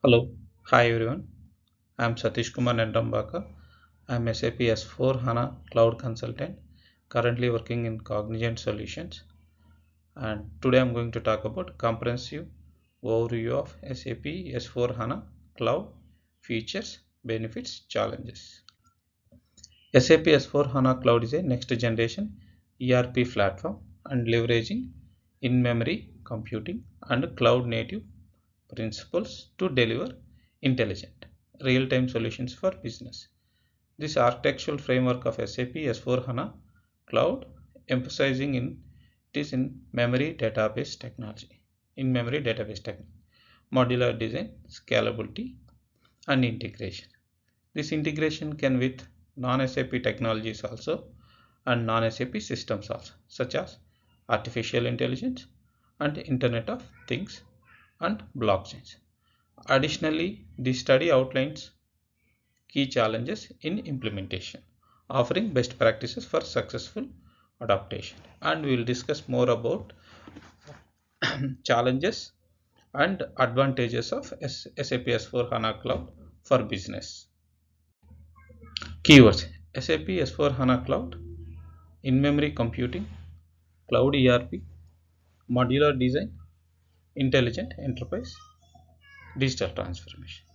Hello, hi everyone. I'm Satheesh Kumar Nendrambaka. I'm SAP S4 HANA Cloud Consultant, currently working in Cognizant Solutions. And today I'm going to talk about comprehensive overview of SAP S4 HANA Cloud features, benefits, challenges. SAP S4 HANA Cloud is a next generation ERP platform and leveraging in-memory computing and cloud native principles to deliver intelligent, real-time solutions for business. This architectural framework of SAP S4 HANA Cloud emphasizing it is in memory database technology. In memory database technology, modular design, scalability, and integration. This integration can with non-SAP technologies also and non-SAP systems also, such as artificial intelligence and Internet of Things and blockchains. Additionally, the study outlines key challenges in implementation, offering best practices for successful adaptation. And we will discuss more about challenges and advantages of SAP S4 HANA Cloud for business. Keywords: SAP S4 HANA Cloud, in-memory computing, cloud ERP, modular design, intelligent enterprise, digital transformation.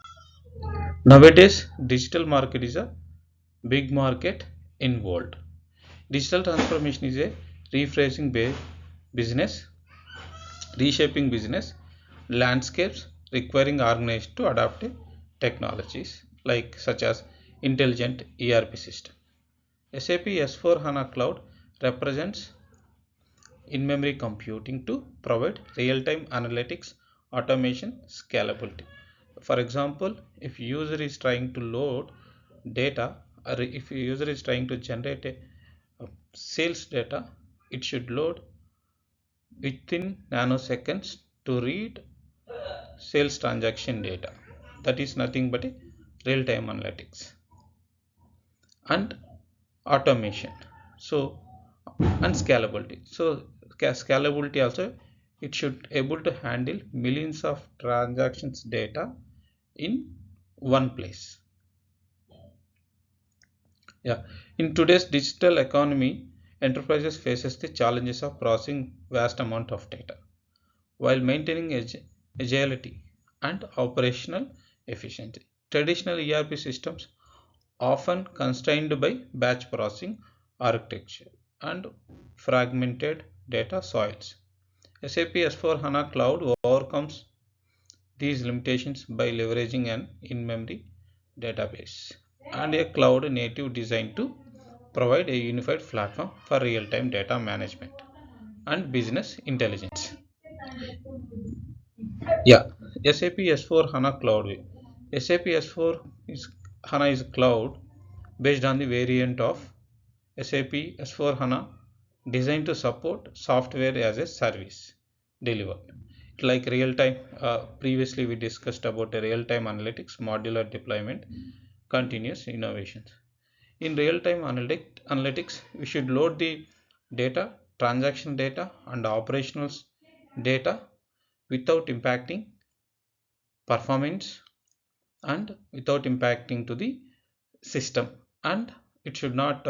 Nowadays, digital market is a big market in world. Digital transformation is a rephrasing business, reshaping business landscapes requiring organizations to adapt to technologies like such as intelligent ERP system. SAP S4 HANA Cloud represents in-memory computing to provide real-time analytics, automation, scalability. For example, if user is trying to load data or if user is trying to generate a sales data, it should load within nanoseconds to read sales transaction data. That is nothing but a real-time analytics and automation. So and scalability. So scalability also, it should able to handle millions of transactions data in one place. Yeah, in today's digital economy, enterprises faces the challenges of processing vast amount of data while maintaining agility and operational efficiency. Traditional ERP systems often constrained by batch processing architecture and fragmented data soils. SAP S4 HANA Cloud overcomes these limitations by leveraging an in-memory database and a cloud native design to provide a unified platform for real-time data management and business intelligence. Yeah, SAP S4 HANA Cloud. SAP S4 is HANA is cloud based on the variant of SAP S4 HANA designed to support software as a service delivered. Like real time, previously we discussed about a real time analytics, modular deployment, continuous innovations. In real time analytics, we should load the data, transaction data, and operational data without impacting performance and without impacting to the system, and it should not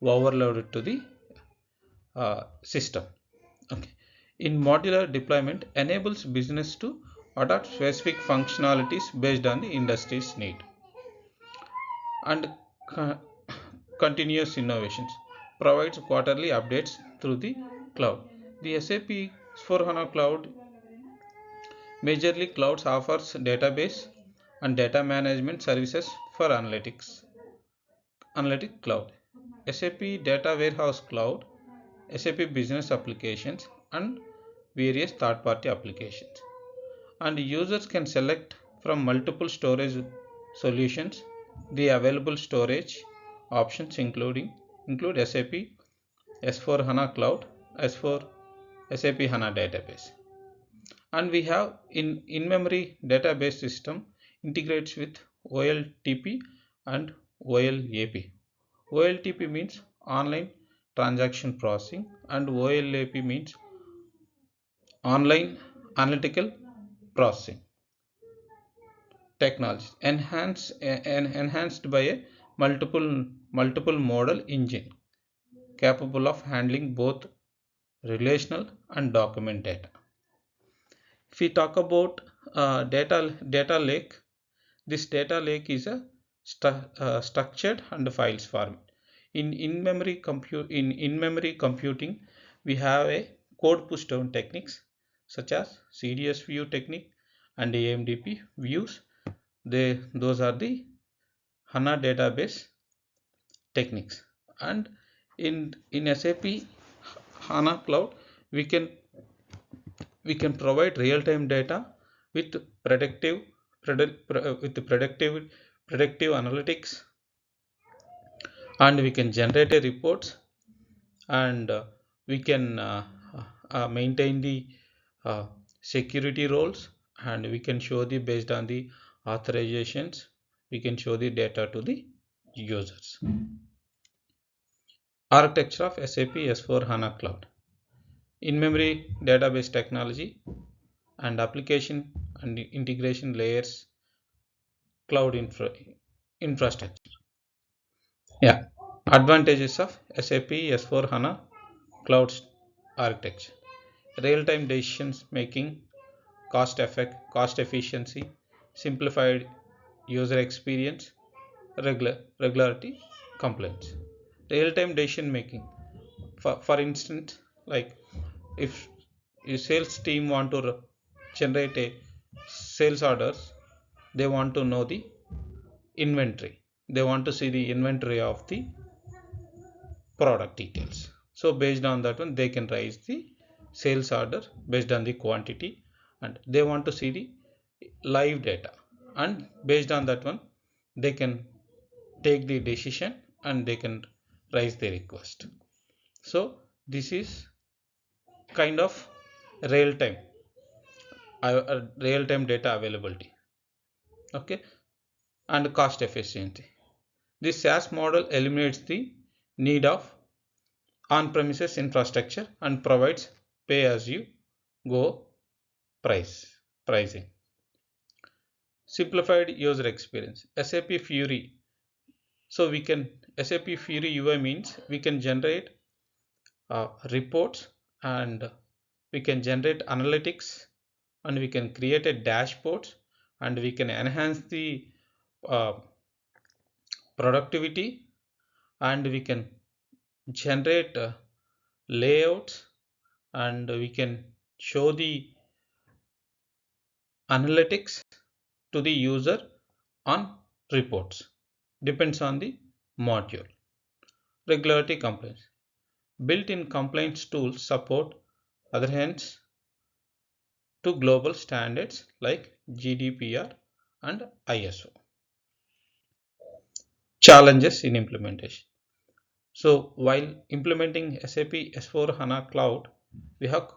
overload it to the system. Okay. In modular deployment enables business to adopt specific functionalities based on the industry's need and continuous innovations provides quarterly updates through the cloud. The SAP S4 HANA Cloud majorly clouds offers database and data management services for analytic cloud, SAP Data Warehouse Cloud, SAP Business Applications, and various third-party applications. And users can select from multiple storage solutions. The available storage options include SAP S4 HANA Cloud, S4 SAP HANA Database. And we have in-memory database system integrates with OLTP and OLAP. OLTP means online transaction processing and OLAP means online analytical processing. technology enhanced by a multiple model engine capable of handling both relational and document data. If we talk about data lake, this data lake is a structured and files format. In memory computing, we have a code push down techniques such as CDS view technique and AMDP views. Those are the HANA database techniques. And in SAP HANA Cloud, we can provide real-time data with predictive analytics, and we can generate a reports, and we can maintain the uh, security roles, and we can show the based on the authorizations, we can show the data to the users. Architecture of SAP S4 HANA Cloud: in-memory database technology and application and integration layers, cloud infrastructure. Yeah, advantages of SAP S4 HANA cloud architecture: real-time decisions making, cost efficiency, simplified user experience, regularity, compliance. Real-time decision making. For instance, like if a sales team want to generate a sales orders, they want to know the inventory, they want to see the inventory of the product details. So based on that one, they can raise the sales order based on the quantity, and they want to see the live data, and based on that one, they can take the decision and they can raise the request. So this is kind of real time real time data availability. Okay. And cost efficiency: this SaaS model eliminates the need of on-premises infrastructure and provides pay-as-you-go pricing. Simplified user experience. SAP Fury. So we can SAP Fury UI means we can generate reports, and we can generate analytics, and we can create a dashboard, and we can enhance the uh, productivity, and we can generate layouts, and we can show the analytics to the user on reports, depends on the module. Regularity compliance: built-in compliance tools support adherence to global standards like GDPR and ISO. Challenges in implementation. So while implementing SAP S4 HANA Cloud, we have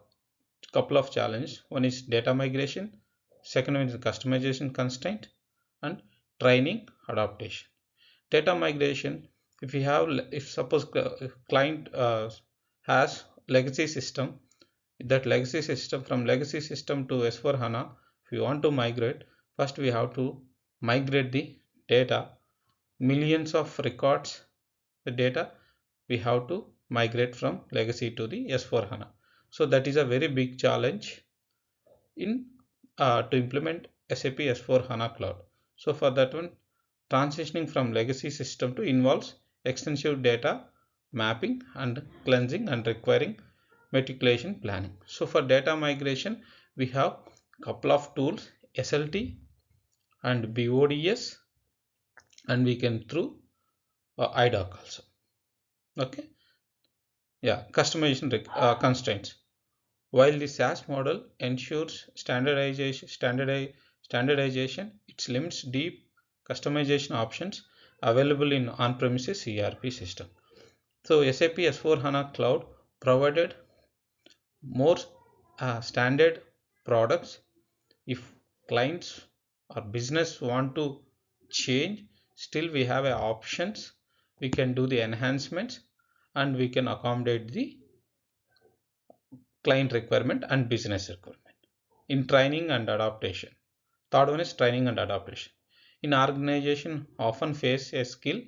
couple of challenges. One is data migration, second one is customization constraint, and training adaptation. Data migration: if suppose client has legacy system, that legacy system, from legacy system to S4 HANA, if you want to migrate, first we have to migrate the data, millions of records, the data we have to migrate from legacy to the S4 HANA. So that is a very big challenge in to implement SAP S4 HANA Cloud. So for that one, transitioning from legacy system to involves extensive data mapping and cleansing and requiring meticulous planning. So for data migration, we have couple of tools, SLT and BODS, and we can through IDOC also. Okay. Yeah, customization constraints. While the SaaS model ensures standardization, it limits deep customization options available in on-premises ERP system. So SAP S4 HANA Cloud provided more standard products. If clients or business want to change, still we have options. We can do the enhancements, and we can accommodate the client requirement and business requirement. In training and adaptation, Third one is training and adaptation. In organization often face a skill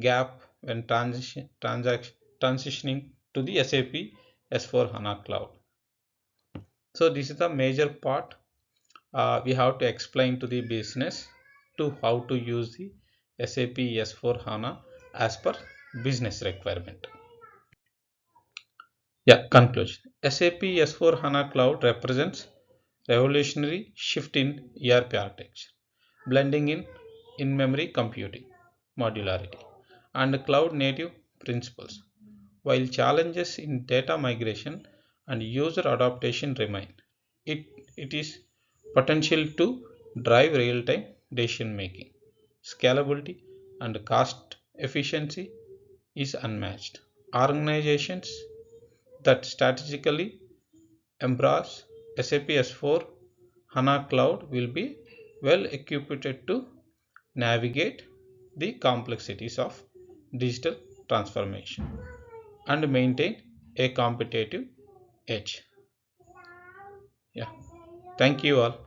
gap when transitioning to the SAP S4 HANA cloud. So this is the major part. We have to explain to the business to how to use the SAP S4 HANA as per business requirement. Yeah, conclusion. SAP S4 HANA Cloud represents revolutionary shift in ERP architecture, blending in-memory computing, modularity, and cloud-native principles. While challenges in data migration and user adaptation remain, it, it is potential to drive real-time decision making. Scalability and cost efficiency is unmatched. Organizations that strategically embrace SAP S4 HANA Cloud will be well equipped to navigate the complexities of digital transformation and maintain a competitive edge. Yeah, thank you all.